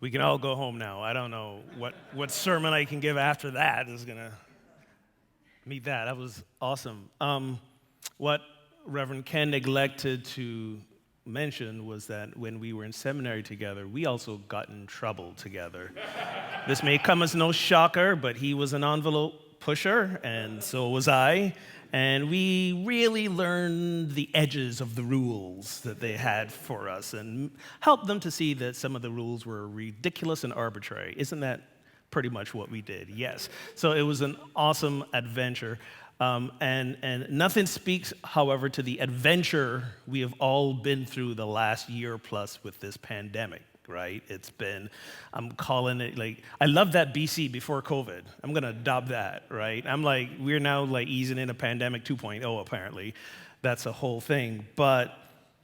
We can all go home now. I don't know what sermon I can give after that is going to meet that. That was awesome. What Reverend Ken neglected to mention was that when we were in seminary together, we also got in trouble together. This may come as no shocker, but he was an envelope pusher, and so was I. And we really learned the edges of the rules that they had for us and helped them to see that some of the rules were ridiculous and arbitrary. Isn't that pretty much what we did? Yes. So it was an awesome adventure. And nothing speaks, however, to the adventure we have all been through the last year plus with this pandemic. Right? It's been, I'm calling it like, I love that BC before COVID. I'm going to adopt that, right? I'm like, we're now like easing in a pandemic 2.0 apparently. That's a whole thing. But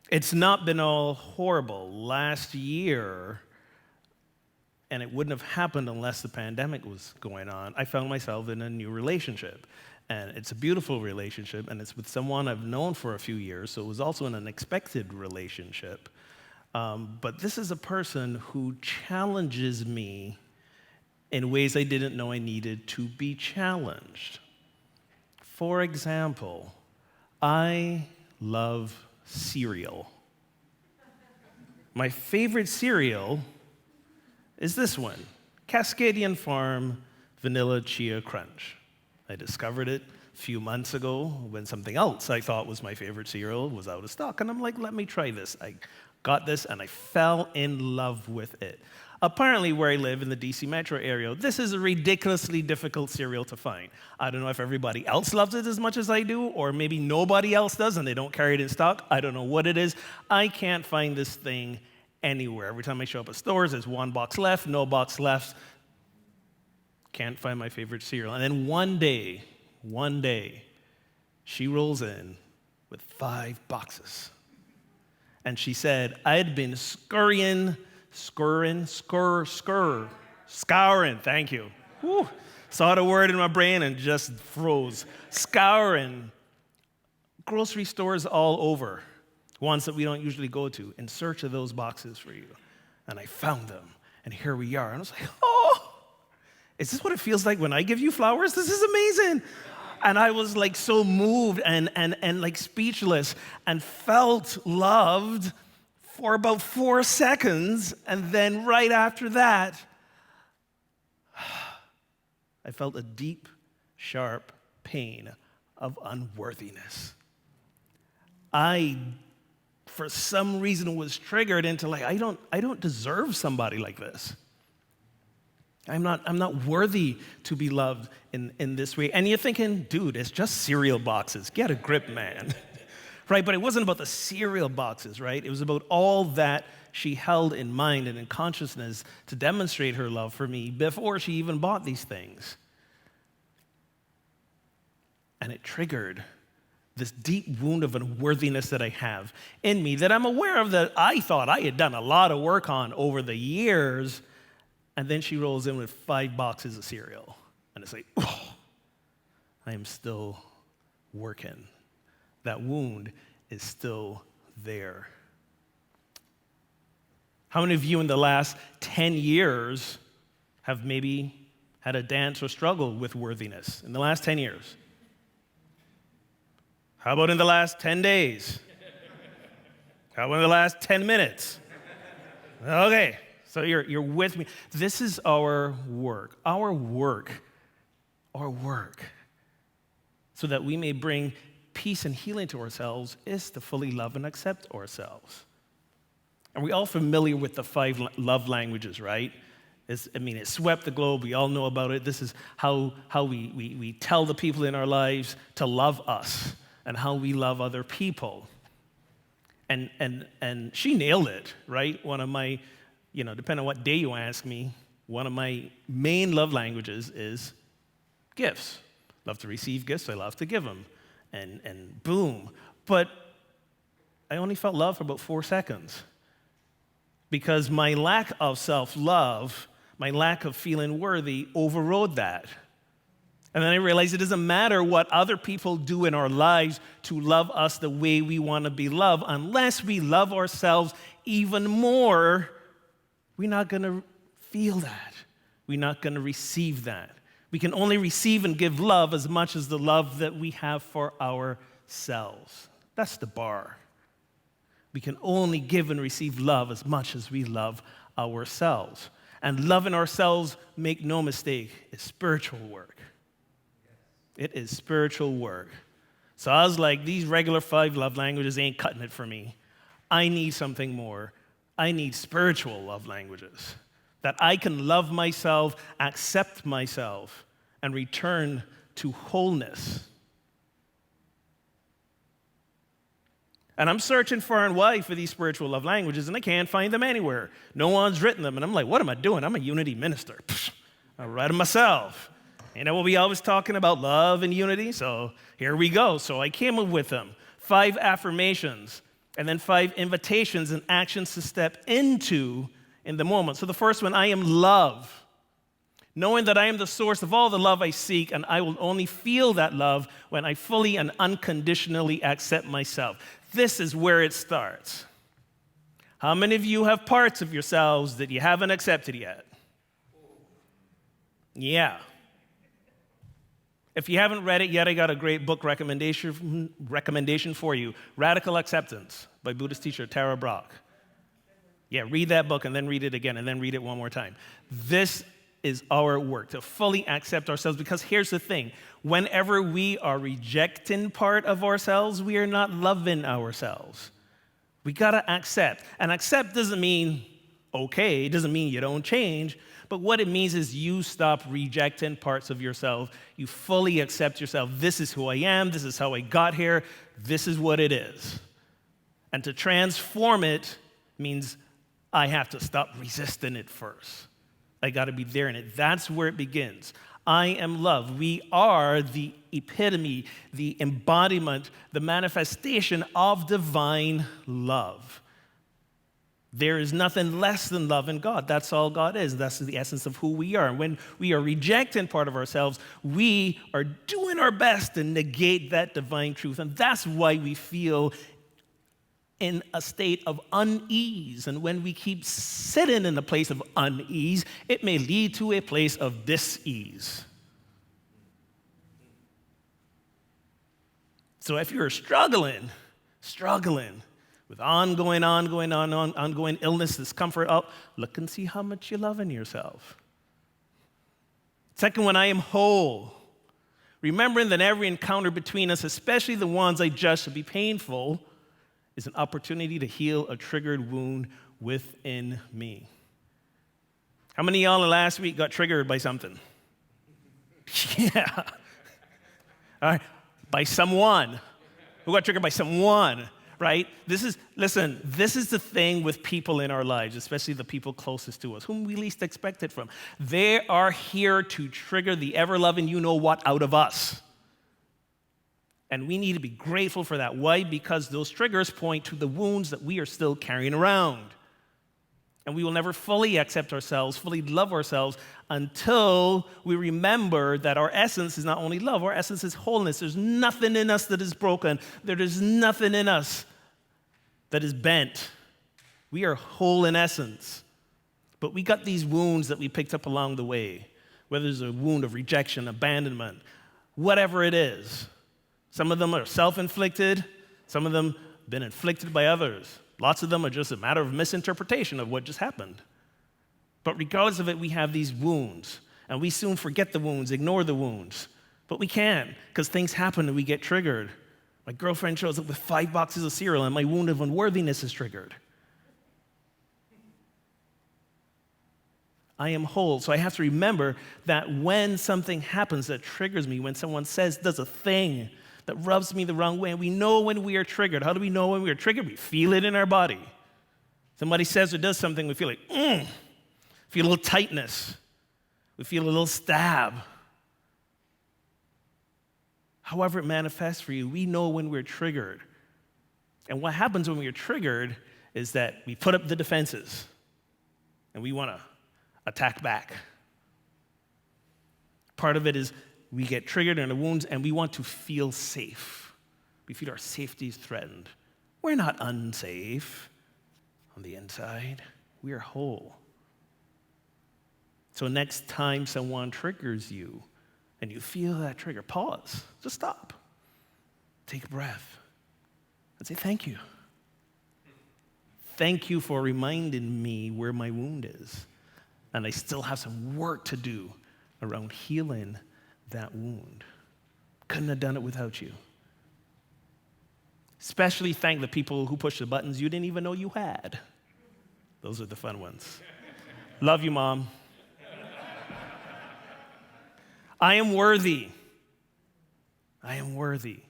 it's not been all horrible. Last year, and it wouldn't have happened unless the pandemic was going on, I found myself in a new relationship. And it's a beautiful relationship, and it's with someone I've known for a few years, so it was also an unexpected relationship. But this is a person who challenges me in ways I didn't know I needed to be challenged. For example, I love cereal. My favorite cereal is this one, Cascadian Farm Vanilla Chia Crunch. I discovered it a few months ago when something else I thought was my favorite cereal was out of stock, and I'm like, let me try this. I got this, and I fell in love with it. Apparently, where I live in the DC metro area, this is a ridiculously difficult cereal to find. I don't know if everybody else loves it as much as I do, or maybe nobody else does, and they don't carry it in stock. I don't know what it is. I can't find this thing anywhere. Every time I show up at stores, there's one box left, no box left. Can't find my favorite cereal. And then one day, she rolls in with 5 boxes. And she said, I had been scouring, thank you. Whew. Saw the word in my brain and just froze. Scouring grocery stores all over, ones that we don't usually go to, in search of those boxes for you. And I found them, and here we are. And I was like, oh, is this what it feels like when I give you flowers? This is amazing. And I was like so moved and like speechless and felt loved for about 4 seconds. And then right after that, I felt a deep, sharp pain of unworthiness. I, for some reason, was triggered into like, I don't deserve somebody like this. I'm not worthy to be loved in this way. And you're thinking, dude, it's just cereal boxes. Get a grip, man. Right? But it wasn't about the cereal boxes, right? It was about all that she held in mind and in consciousness to demonstrate her love for me before she even bought these things. And it triggered this deep wound of unworthiness that I have in me that I'm aware of, that I thought I had done a lot of work on over the years. And then she rolls in with 5 boxes of cereal. And it's like, oh, I am still working. That wound is still there. How many of you in the last 10 years have maybe had a dance or struggle with worthiness? In the last 10 years? How about in the last 10 days? How about in the last 10 minutes? Okay. So you're with me. This is our work, so that we may bring peace and healing to ourselves, is to fully love and accept ourselves. Are we all familiar with the 5 love languages, right? It swept the globe. We all know about it. This is how we tell the people in our lives to love us and how we love other people. And she nailed it, right? One of my, depending on what day you ask me, one of my main love languages is gifts. Love to receive gifts. I love to give them. And boom. But I only felt love for about 4 seconds because my lack of self-love, my lack of feeling worthy overrode that. And then I realized it doesn't matter what other people do in our lives to love us the way we want to be loved. Unless we love ourselves even more, we're not going to feel that, we're not going to receive that. We can only receive and give love as much as the love that we have for ourselves. That's the bar. We can only give and receive love as much as we love ourselves. And loving ourselves, make no mistake, is spiritual work. It is spiritual work. So I was like, these regular 5 love languages ain't cutting it for me. I need something more. I need spiritual love languages. That I can love myself, accept myself, and return to wholeness. And I'm searching far and wide for these spiritual love languages, and I can't find them anywhere. No one's written them, and I'm like, what am I doing? I'm a unity minister. I write them myself. You know what we always talking about, love and unity? So here we go. So I came up with them. 5 affirmations, and then 5 invitations and actions to step into in the moment. So the first one, I am love. Knowing that I am the source of all the love I seek, and I will only feel that love when I fully and unconditionally accept myself. This is where it starts. How many of you have parts of yourselves that you haven't accepted yet? Yeah. If you haven't read it yet, I got a great book recommendation for you. Radical Acceptance by Buddhist teacher Tara Brach. Yeah, read that book and then read it again and then read it one more time. This is our work, to fully accept ourselves, because here's the thing. Whenever we are rejecting part of ourselves, we are not loving ourselves. We gotta accept. And accept doesn't mean okay, it doesn't mean you don't change, but what it means is you stop rejecting parts of yourself. You fully accept yourself. This is who I am, this is how I got here, this is what it is. And to transform it means I have to stop resisting it first. I got to be there in it. That's where it begins. I am love. We are the epitome, the embodiment, the manifestation of divine love. There is nothing less than love in God. That's all God is. That's the essence of who we are. And when we are rejecting part of ourselves, we are doing our best to negate that divine truth. And that's why we feel in a state of unease. And when we keep sitting in a place of unease, it may lead to a place of dis-ease. So if you're struggling with ongoing illness, discomfort, look and see how much you're loving yourself. Second one, I am whole. Remembering that every encounter between us, especially the ones I judge to be painful, is an opportunity to heal a triggered wound within me. How many of y'all last week got triggered by something? Yeah. All right. By someone. Who got triggered by someone, right? This is the thing with people in our lives, especially the people closest to us, whom we least expect it from. They are here to trigger the ever-loving you-know-what out of us. And we need to be grateful for that. Why? Because those triggers point to the wounds that we are still carrying around. And we will never fully accept ourselves, fully love ourselves, until we remember that our essence is not only love, our essence is wholeness. There's nothing in us that is broken. There is nothing in us that is bent. We are whole in essence. But we got these wounds that we picked up along the way, whether it's a wound of rejection, abandonment, whatever it is. Some of them are self-inflicted. Some of them have been inflicted by others. Lots of them are just a matter of misinterpretation of what just happened. But regardless of it, we have these wounds. And we soon forget the wounds, ignore the wounds. But we can't, because things happen and we get triggered. My girlfriend shows up with 5 boxes of cereal and my wound of unworthiness is triggered. I am whole. So I have to remember that when something happens that triggers me, when someone does a thing that rubs me the wrong way, and we know when we are triggered. How do we know when we are triggered? We feel it in our body. Somebody says or does something, we feel like, feel a little tightness. We feel a little stab. However it manifests for you, we know when we're triggered. And what happens when we are triggered is that we put up the defenses, and we want to attack back. Part of it is we get triggered in the wounds and we want to feel safe. We feel our safety is threatened. We're not unsafe on the inside. We are whole. So next time someone triggers you and you feel that trigger, pause, just stop. Take a breath and say, thank you. Thank you for reminding me where my wound is. And I still have some work to do around healing that wound. Couldn't have done it without you. Especially thank the people who push the buttons you didn't even know you had. Those are the fun ones. Love you, Mom. I am worthy. I am worthy.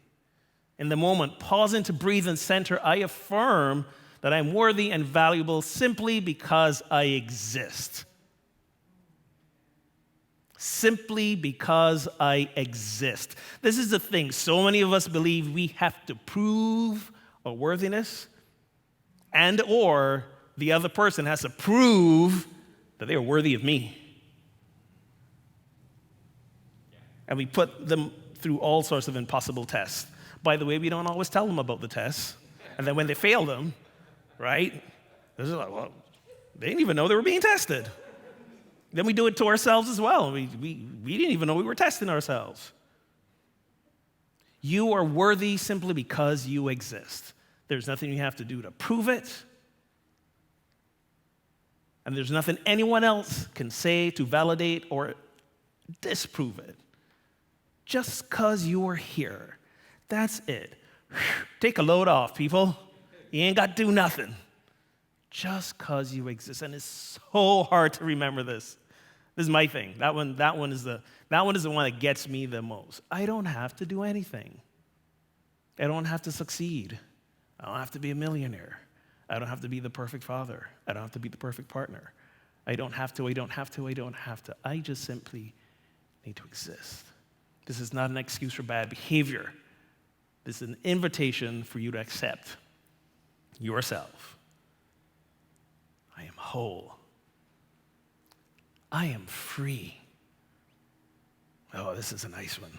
In the moment, pausing to breathe and center, I affirm that I am worthy and valuable simply because I exist. Simply because I exist. This is the thing. So many of us believe we have to prove our worthiness, and or the other person has to prove that they are worthy of me. And we put them through all sorts of impossible tests. By the way, we don't always tell them about the tests. And then when they fail them, right, they're like, well, they didn't even know they were being tested. Then we do it to ourselves as well. We didn't even know we were testing ourselves. You are worthy simply because you exist. There's nothing you have to do to prove it. And there's nothing anyone else can say to validate or disprove it. Just because you are here. That's it. Take a load off, people. You ain't got to do nothing. Just because you exist. And it's so hard to remember this. This is my thing. That one is the one that gets me the most. I don't have to do anything. I don't have to succeed. I don't have to be a millionaire. I don't have to be the perfect father. I don't have to be the perfect partner. I don't have to. I just simply need to exist. This is not an excuse for bad behavior. This is an invitation for you to accept yourself. I am whole. I am free. Oh, this is a nice one.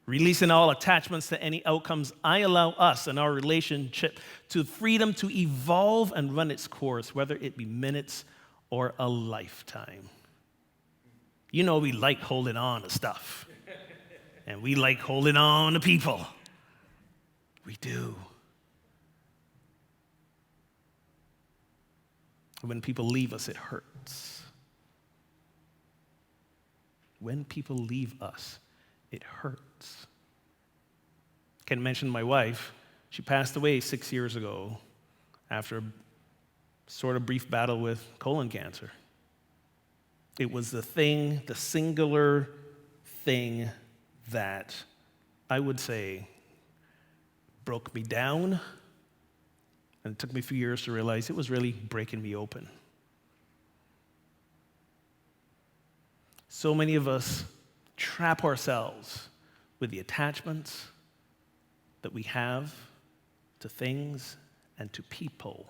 Releasing all attachments to any outcomes, I allow us and our relationship to freedom to evolve and run its course, whether it be minutes or a lifetime. You know we like holding on to stuff. And we like holding on to people. We do. When people leave us, it hurts. When people leave us, it hurts. I can mention my wife. She passed away 6 years ago after a sort of brief battle with colon cancer. It was the singular thing that I would say broke me down, and it took me a few years to realize it was really breaking me open. So many of us trap ourselves with the attachments that we have to things and to people.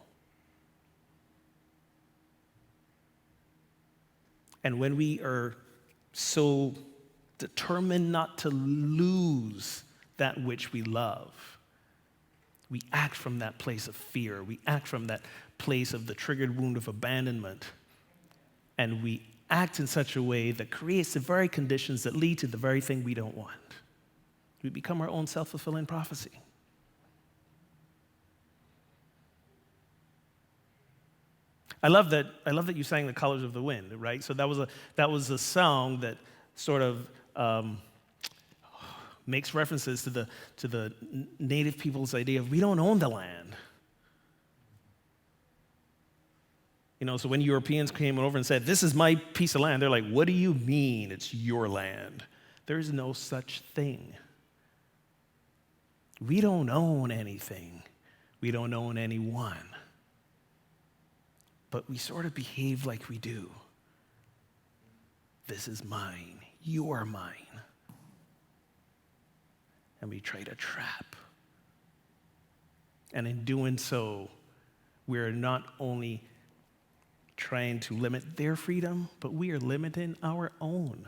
And when we are so determined not to lose that which we love, we act from that place of fear. We act from that place of the triggered wound of abandonment. And we act in such a way that creates the very conditions that lead to the very thing we don't want. We become our own self-fulfilling prophecy. I love that you sang The Colors of the Wind, right? So that was a song that sort of makes references to the native people's idea of we don't own the land. You know, so when Europeans came over and said, this is my piece of land, they're like, what do you mean it's your land? There's no such thing. We don't own anything. We don't own anyone. But we sort of behave like we do. This is mine. You are mine. And we try to trap. And in doing so, we're not only trying to limit their freedom, but we are limiting our own.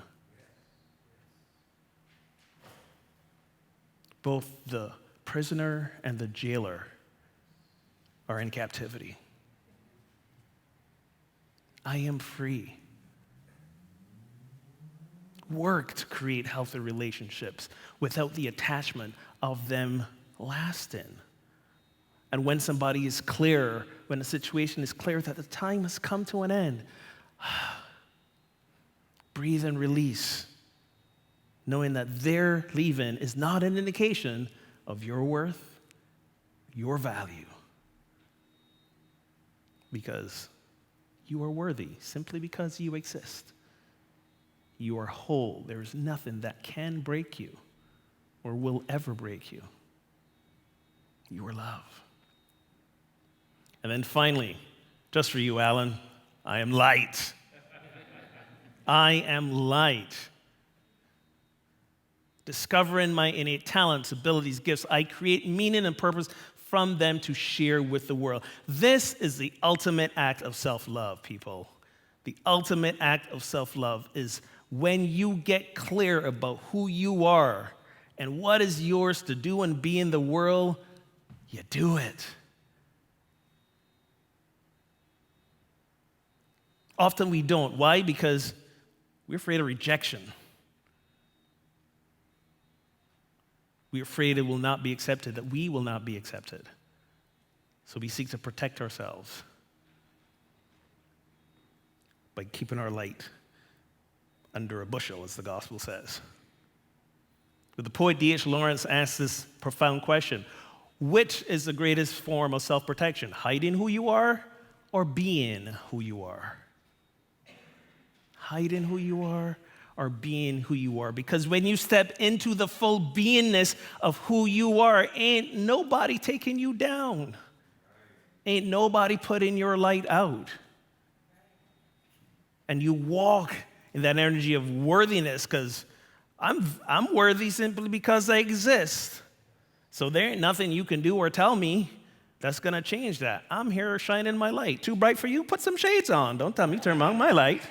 Both the prisoner and the jailer are in captivity. I am free. work to create healthy relationships without the attachment of them lasting. And when somebody is clear, when a situation is clear that the time has come to an end, breathe and release, knowing that their leaving is not an indication of your worth, your value, because you are worthy simply because you exist. You are whole. There is nothing that can break you or will ever break you. You are love. And then finally, just for you, Alan, I am light. I am light. Discovering my innate talents, abilities, gifts, I create meaning and purpose from them to share with the world. This is the ultimate act of self-love, people. The ultimate act of self-love is when you get clear about who you are and what is yours to do and be in the world, you do it. Often we don't. Why? Because we're afraid of rejection. We're afraid it will not be accepted, that we will not be accepted. So we seek to protect ourselves by keeping our light under a bushel, as the gospel says. But the poet D.H. Lawrence asks this profound question: which is the greatest form of self-protection, hiding who you are or being who you are? Hiding who you are or being who you are? Because when you step into the full beingness of who you are, ain't nobody taking you down. Ain't nobody putting your light out. And you walk in that energy of worthiness, because I'm worthy simply because I exist. So there ain't nothing you can do or tell me that's going to change that. I'm here shining my light. Too bright for you? Put some shades on. Don't tell me to turn on my light.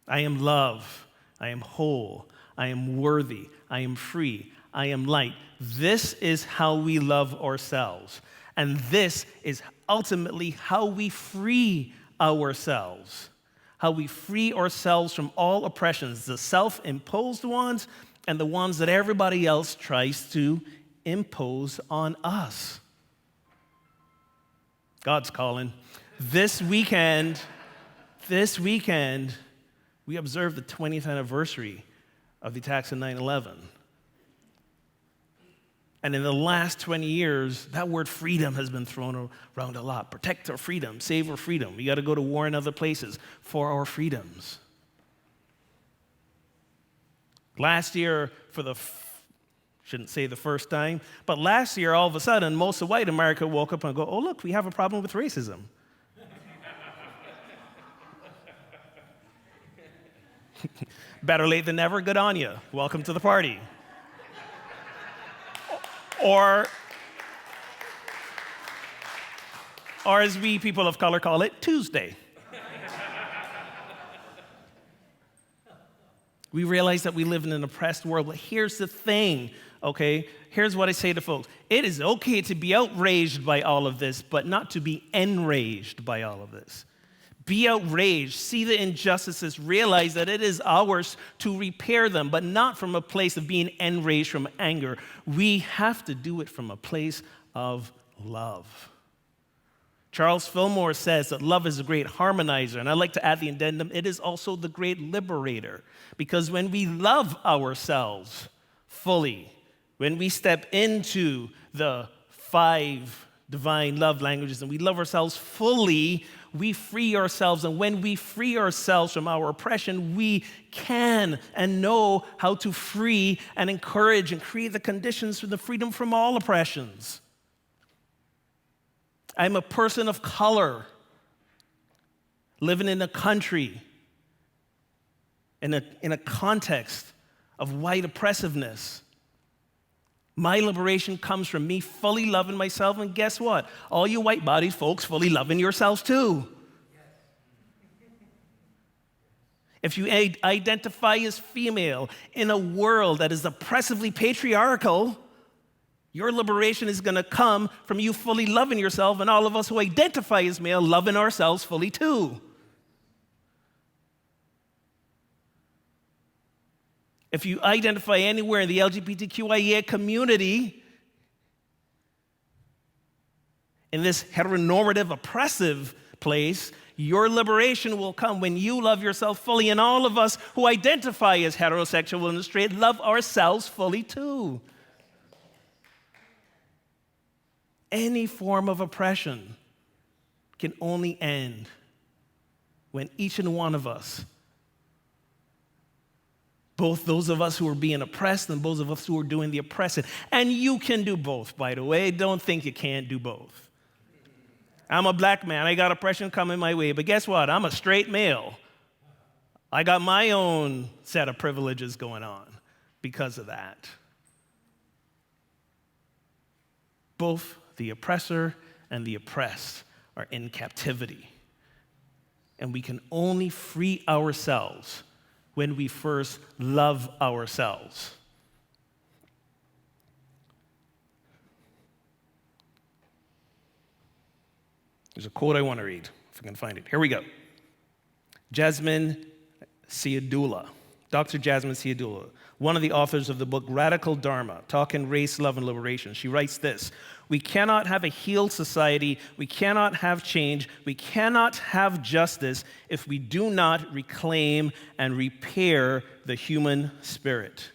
I am love. I am whole. I am worthy. I am free. I am light. This is how we love ourselves. And this is ultimately how we free ourselves. How we free ourselves from all oppressions, the self-imposed ones and the ones that everybody else tries to impose on us. God's calling. This weekend, we observe the 20th anniversary of the attacks on 9/11. And in the last 20 years, that word freedom has been thrown around a lot. Protect our freedom, save our freedom. We got to go to war in other places for our freedoms. Last year, shouldn't say the first time, but last year, all of a sudden, most of white America woke up and go, oh, look, we have a problem with racism. Better late than never, good on you. Welcome to the party. Or as we people of color call it, Tuesday. We realize that we live in an oppressed world, but here's the thing, okay? Here's what I say to folks. It is okay to be outraged by all of this, but not to be enraged by all of this. Be outraged, see the injustices, realize that it is ours to repair them, but not from a place of being enraged from anger. We have to do it from a place of love. Charles Fillmore says that love is a great harmonizer, and I like to add the addendum, it is also the great liberator, because when we love ourselves fully, when we step into the 5 divine love languages and we love ourselves fully, we free ourselves. And when we free ourselves from our oppression, we can and know how to free and encourage and create the conditions for the freedom from all oppressions. I'm a person of color living in a country, in a context of white oppressiveness. My liberation comes from me fully loving myself, and guess what? All you white-bodied folks fully loving yourselves too. If you identify as female in a world that is oppressively patriarchal, Your liberation is going to come from you fully loving yourself, and all of us who identify as male loving ourselves fully too. If you identify anywhere in the LGBTQIA community, in this heteronormative, oppressive place, your liberation will come when you love yourself fully, and all of us who identify as heterosexual and straight love ourselves fully too. Any form of oppression can only end when each and one of us, both those of us who are being oppressed and those of us who are doing the oppressing, and you can do both, by the way. Don't think you can't do both. I'm a black man. I got oppression coming my way, but guess what? I'm a straight male. I got my own set of privileges going on because of that. Both the oppressor and the oppressed are in captivity. And we can only free ourselves when we first love ourselves. There's a quote I want to read, if I can find it. Here we go. Jasmine Siadula, Dr. Jasmine Siadula, one of the authors of the book Radical Dharma, Talking Race, Love, and Liberation. She writes this: we cannot have a healed society, we cannot have change, we cannot have justice if we do not reclaim and repair the human spirit.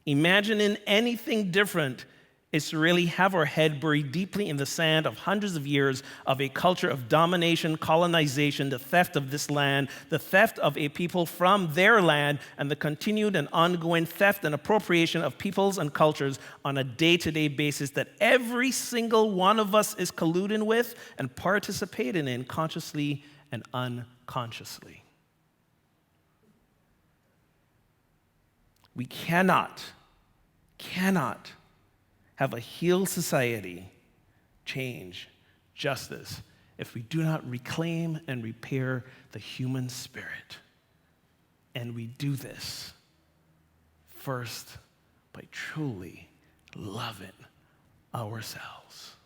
Imagining anything different is to really have our head buried deeply in the sand of hundreds of years of a culture of domination, colonization, the theft of this land, the theft of a people from their land, and the continued and ongoing theft and appropriation of peoples and cultures on a day-to-day basis that every single one of us is colluding with and participating in consciously and unconsciously. We cannot have a healed society, change, justice, if we do not reclaim and repair the human spirit. And we do this first by truly loving ourselves.